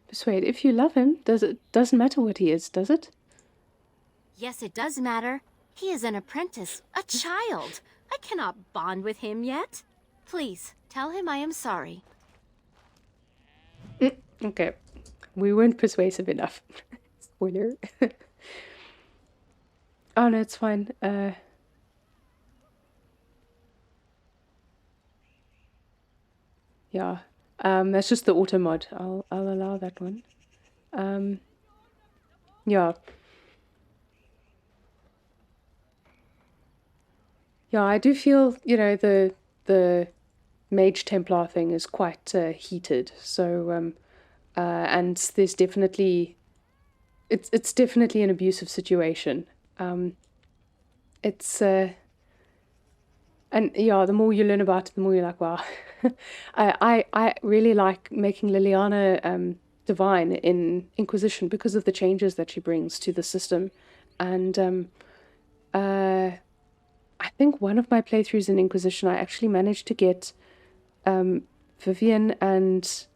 Persuade, if you love him, doesn't matter what he is, does it? Yes, it does matter. He is an apprentice, a child. I cannot bond with him yet. Please, tell him I am sorry. Okay. We weren't persuasive enough. Spoiler. Oh no, it's fine. Yeah. That's just the auto mod. I'll allow that one. Yeah. Yeah, I do feel, the Mage Templar thing is quite heated. So and there's definitely it's definitely an abusive situation. It's and yeah, the more you learn about it, the more you're like, wow. I really like making Liliana divine in Inquisition because of the changes that she brings to the system. And I think one of my playthroughs in Inquisition, I actually managed to get Vivian and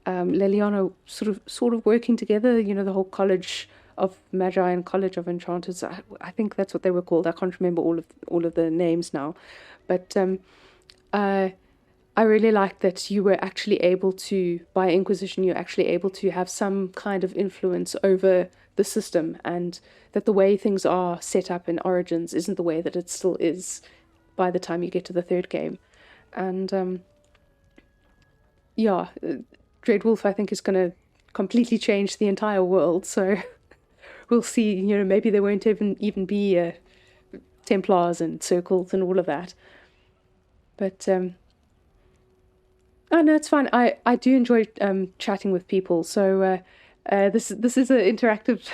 Liliana sort of working together. The whole College of Magi and College of Enchanters. I think that's what they were called. I can't remember all of the names now, but I really like that you were actually able to, by Inquisition, you're actually able to have some kind of influence over the system, and that the way things are set up in Origins isn't the way that it still is by the time you get to the third game. And yeah, Dreadwolf, I think, is going to completely change the entire world, so we'll see. Maybe there won't even be Templars and circles and all of that. But oh no, it's fine. I do enjoy chatting with people. So this is an interactive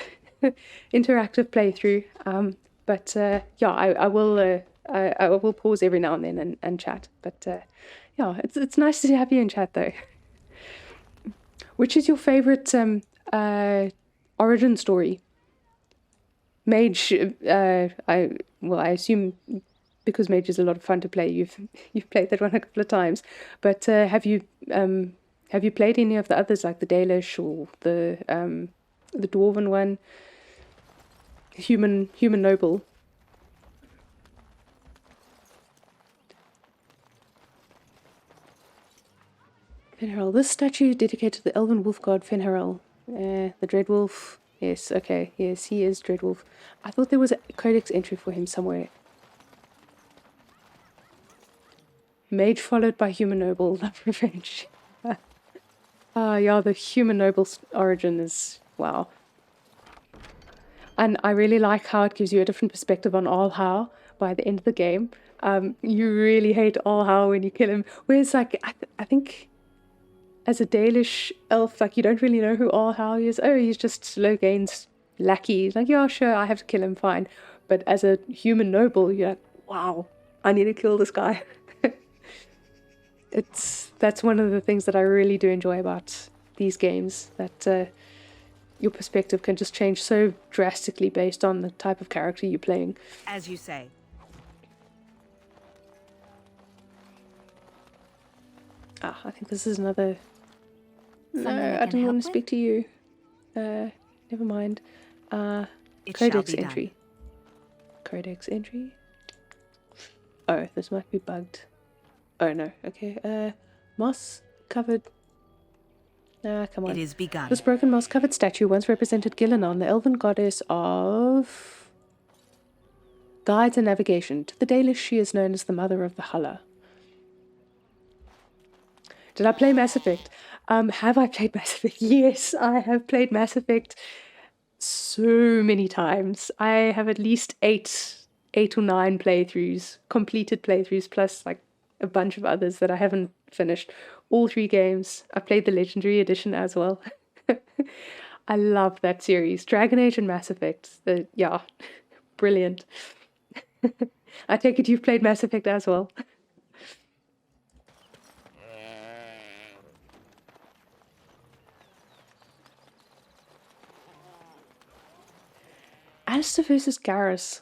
playthrough. But yeah, I will pause every now and then and chat. But yeah, it's nice to have you in chat though. Which is your favorite origin story? Mage. I assume, because Mage is a lot of fun to play, you've played that one a couple of times. But have you played any of the others, like the Dalish or the Dwarven one, Human Noble? Fenharel. This statue dedicated to the elven wolf god Fenharel. The Dreadwolf. Yes, okay. Yes, he is Dreadwolf. I thought there was a codex entry for him somewhere. Mage followed by Human Noble. Love revenge. Yeah, the Human Noble's origin is... wow. And I really like how it gives you a different perspective on Allhow by the end of the game. You really hate Allhow when you kill him. Whereas, like, I think... as a Dalish elf, like, you don't really know who Allhow is. Oh, he's just Logain's lackey. Like, yeah, sure, I have to kill him, fine. But as a Human Noble, you're like, wow, I need to kill this guy. That's one of the things that I really do enjoy about these games, that your perspective can just change so drastically based on the type of character you're playing. As you say. Ah, I think this is another... No, I didn't want to speak to you. Never mind. Codex entry. Codex entry. Oh, this might be bugged. Oh no, okay. Moss covered. Come on. It is begun. This broken moss covered statue once represented Gillenon, the elven goddess of guides and navigation. To the Dalish, she is known as the mother of the Hulla. Did I play Mass Effect? Have I played Mass Effect? Yes, I have played Mass Effect so many times. I have at least eight or nine playthroughs, completed playthroughs, plus like a bunch of others that I haven't finished. All 3 games. I played the Legendary Edition as well. I love that series. Dragon Age and Mass Effect. Yeah, brilliant. I take it you've played Mass Effect as well. Alistair versus Garrus.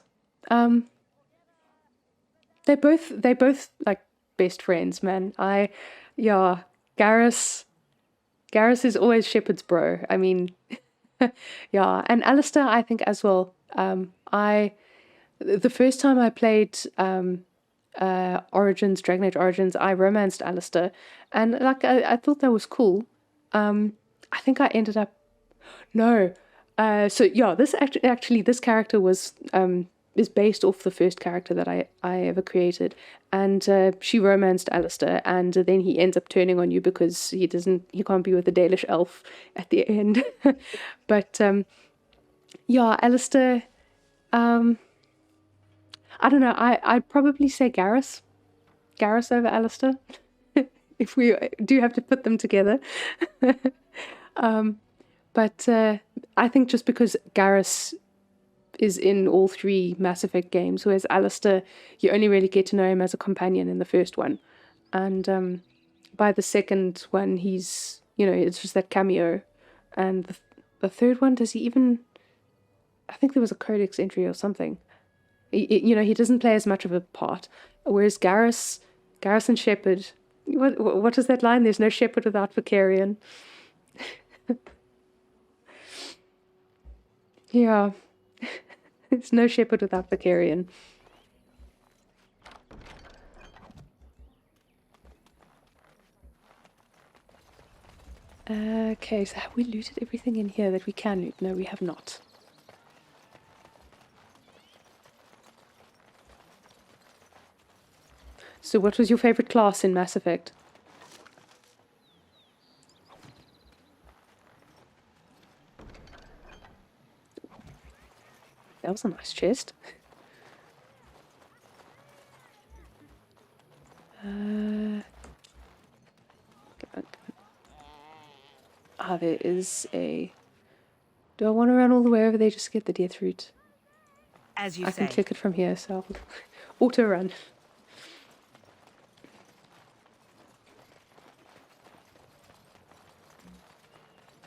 They both like best friends, man. Garrus is always Shepard's bro. I mean, yeah, and Alistair, I think as well. the first time I played Origins, Dragon Age Origins, I romanced Alistair, and like I thought that was cool. I think I ended up so yeah, this actually this character was is based off the first character that I ever created, and she romanced Alistair, and then he ends up turning on you because he can't be with the Dalish elf at the end. But yeah, Alistair, I don't know, I'd probably say Garrus over Alistair if we do have to put them together. But I think just because Garrus is in all 3 Mass Effect games, whereas Alistair, you only really get to know him as a companion in the first one. And by the second one, he's, it's just that cameo. And the third one, does he even... I think there was a codex entry or something. He doesn't play as much of a part. Whereas Garrus and Shepard... What is that line? There's no Shepard without Vicarian. Yeah. There's no Shepherd without Vicarian. Okay, so have we looted everything in here that we can loot? No, we have not. So what was your favorite class in Mass Effect? That was a nice chest. There is a... Do I want to run all the way over there just to get the death root? As you I say. can click it from here, so I'll auto run.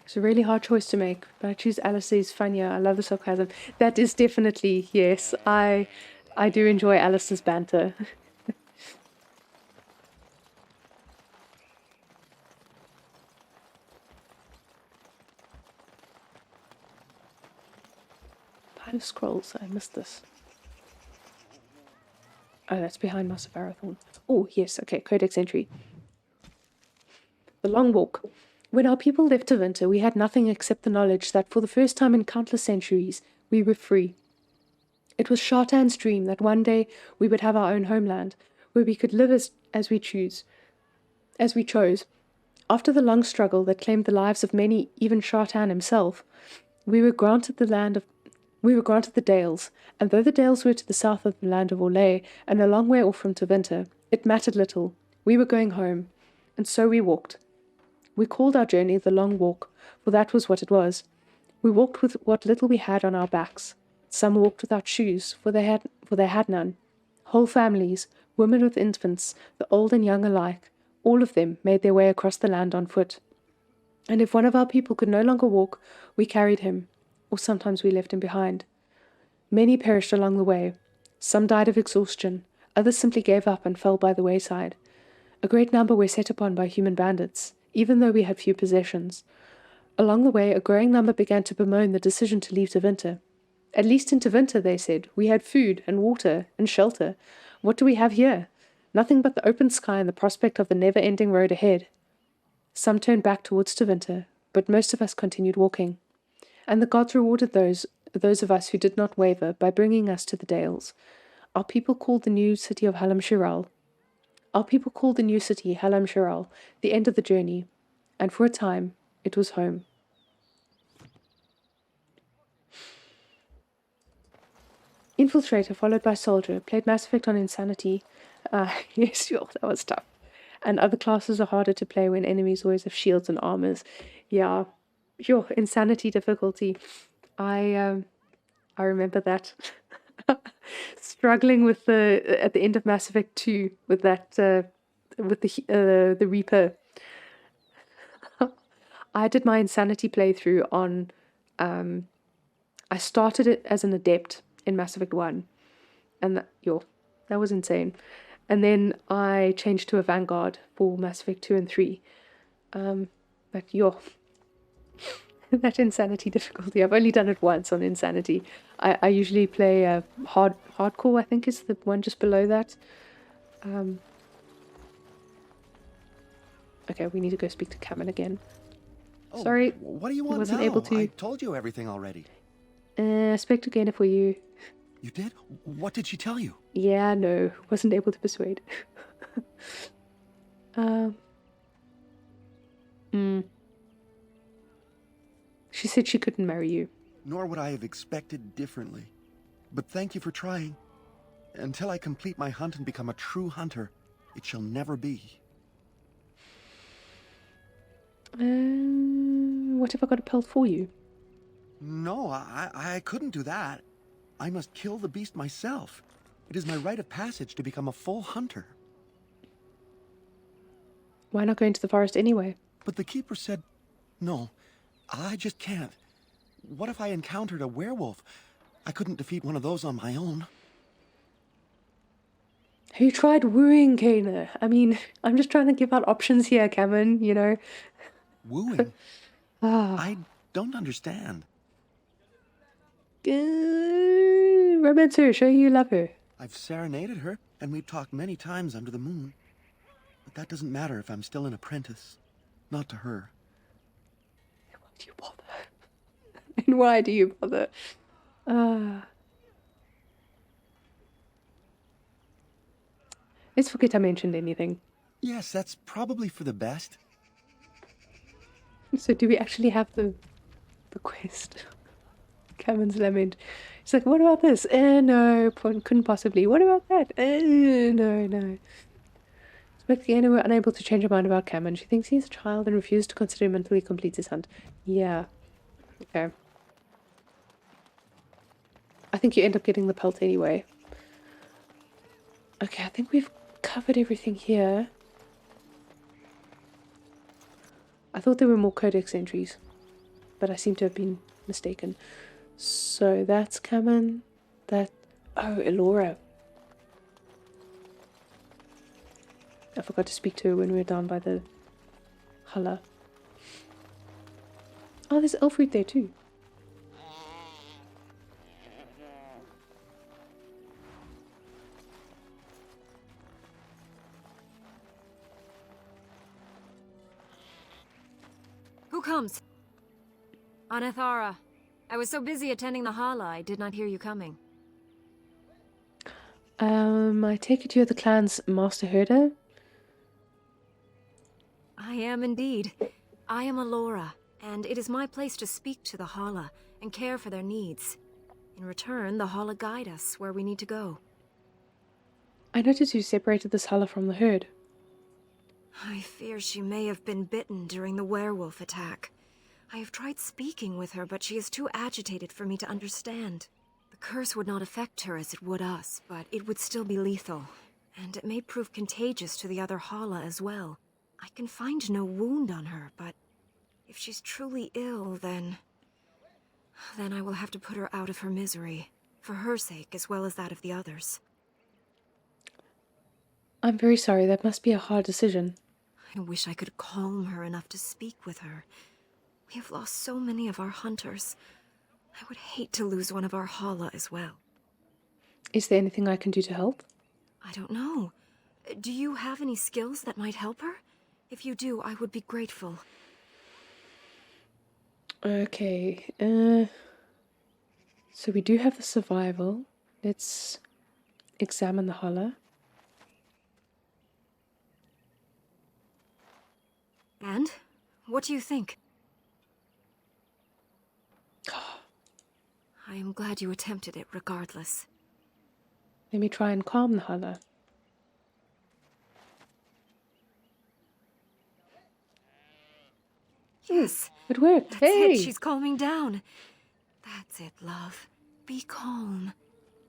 It's a really hard choice to make, but I choose Alistair's funnier. I love the sarcasm. That is definitely, yes. I do enjoy Alistair's banter. Pile of scrolls. I missed this. Oh, that's behind Master Marathon. Oh, yes. Okay, codex entry. The Long Walk. When our people left Tevinter, we had nothing except the knowledge that for the first time in countless centuries, we were free. It was Shartan's dream that one day we would have our own homeland, where we could live as we chose. After the long struggle that claimed the lives of many, even Shartan himself, we were granted the Dales, and though the Dales were to the south of the land of Orlais and a long way off from Tevinter, it mattered little. We were going home, and so we walked. We called our journey the Long Walk, for that was what it was. We walked with what little we had on our backs. Some walked without shoes, for they had none. Whole families, women with infants, the old and young alike, all of them made their way across the land on foot. And if one of our people could no longer walk, we carried him, or sometimes we left him behind. Many perished along the way. Some died of exhaustion, others simply gave up and fell by the wayside. A great number were set upon by human bandits, even though we had few possessions. Along the way, a growing number began to bemoan the decision to leave Tevinter. At least in Tevinter, they said, we had food and water and shelter. What do we have here? Nothing but the open sky and the prospect of the never-ending road ahead. Some turned back towards Tevinter, but most of us continued walking. And the gods rewarded those of us who did not waver by bringing us to the Dales. Our people called the new city of Halam Shiral, the end of the journey, and for a time, it was home. Infiltrator followed by Soldier played Mass Effect on Insanity. Yes, that was tough. And other classes are harder to play when enemies always have shields and armors. Yeah, Insanity difficulty. I remember that. Struggling with at the end of Mass Effect 2 with that with the Reaper. I did my Insanity playthrough on I started it as an adept in Mass Effect 1, and that was insane. And then I changed to a Vanguard for Mass Effect 2 and 3. But that insanity difficulty. I've only done it once on insanity. I usually play hardcore, I think is the one just below that. Okay, we need to go speak to Cameron again. Oh, Sorry, what do you want wasn't now? able to. I told you everything already. I spoke to Gainer for you. You did? What did she tell you? Yeah, no, wasn't able to persuade. She said she couldn't marry you. Nor would I have expected differently. But thank you for trying. Until I complete my hunt and become a true hunter, it shall never be. What if I got a pelt for you? No, I couldn't do that. I must kill the beast myself. It is my rite of passage to become a full hunter. Why not go into the forest anyway? But the keeper said, no, I just can't. What if I encountered a werewolf? I couldn't defeat one of those on my own. Who tried wooing Kana? I mean, I'm just trying to give out options here, Cameron, you know. Wooing? I don't understand. Romance her, show you love her. I've serenaded her, and we've talked many times under the moon. But that doesn't matter if I'm still an apprentice. Not to her. Why do you bother? And why do you bother? Let's forget I mentioned anything. Yes, that's probably for the best. So do we actually have the quest? Cameron's lament. He's like, what about this? No, couldn't possibly. What about that? No. Spectator were unable to change her mind about Cameron. She thinks he's a child and refused to consider him until he completes his hunt. Yeah. Okay. I think you end up getting the pelt anyway. Okay, I think we've covered everything here. I thought there were more codex entries, but I seem to have been mistaken. So that's Cameron. Oh, Elora. I forgot to speak to her when we were down by the Hulla. Oh, there's Elfried there too. Who comes? Anethara. I was so busy attending the Hala, I did not hear you coming. I take it you're the clan's master herder? I am indeed. I am Alora, and it is my place to speak to the Hala and care for their needs. In return, the Hala guide us where we need to go. I noticed you separated this Hulla from the herd. I fear she may have been bitten during the werewolf attack. I have tried speaking with her, but she is too agitated for me to understand. The curse would not affect her as it would us, but it would still be lethal, and it may prove contagious to the other Hala as well. I can find no wound on her, but if she's truly ill, then I will have to put her out of her misery, for her sake as well as that of the others. I'm very sorry, that must be a hard decision. I wish I could calm her enough to speak with her. We have lost so many of our hunters. I would hate to lose one of our Hala as well. Is there anything I can do to help? I don't know. Do you have any skills that might help her? If you do, I would be grateful. Okay, so we do have the survival. Let's examine the Hala. And? What do you think? I am glad you attempted it regardless. Let me try and calm the Hala. Yes. It worked. That's Hey! it. She's calming down. That's it, love. Be calm.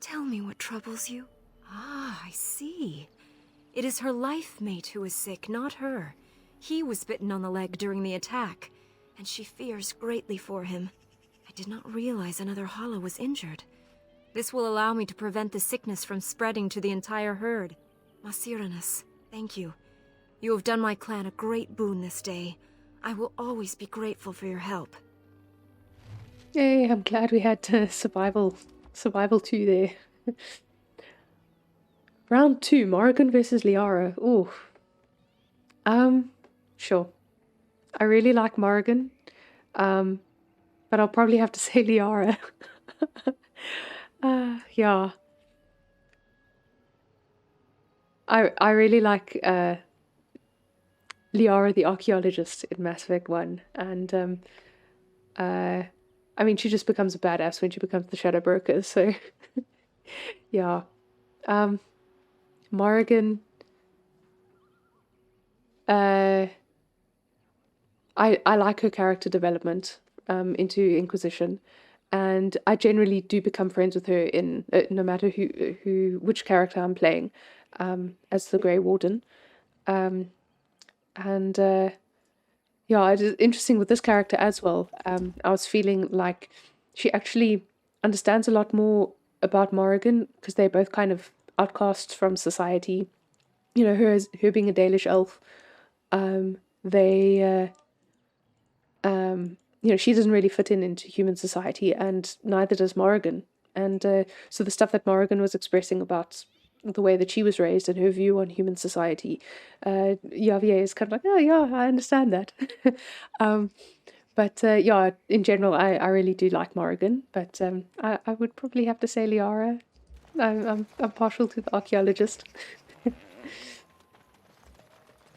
Tell me what troubles you. Ah, I see. It is her life mate who is sick, not her. He was bitten on the leg during the attack, and she fears greatly for him. I did not realize another Hala was injured. This will allow me to prevent the sickness from spreading to the entire herd. Masiranus, thank you. You have done my clan a great boon this day. I will always be grateful for your help. Yay, I'm glad we had survival 2 there. Round 2, Morrigan versus Liara. Ooh. Sure. I really like Morrigan. But I'll probably have to say Liara. Yeah. I really like Liara the archaeologist in Mass Effect 1, and I mean, she just becomes a badass when she becomes the Shadow Broker, so yeah. Morrigan, I like her character development into Inquisition, and I generally do become friends with her in no matter which character I'm playing, as the Grey Warden, and yeah, it is interesting with this character as well. I was feeling like she actually understands a lot more about Morrigan because they're both kind of outcasts from society. You know, her being a Dalish elf, they you know, she doesn't really fit into human society, and neither does Morrigan. And so the stuff that Morrigan was expressing about the way that she was raised and her view on human society, Yavie is kind of like, oh yeah, I understand that. But yeah, in general, I really do like Morrigan, but I would probably have to say Liara. I'm partial to the archaeologist.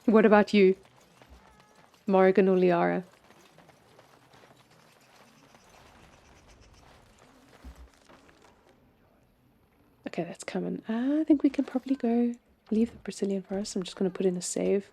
What about you? Morrigan or Liara? Okay, that's coming. I think we can probably go leave the Brecilian Forest. I'm just going to put in a save.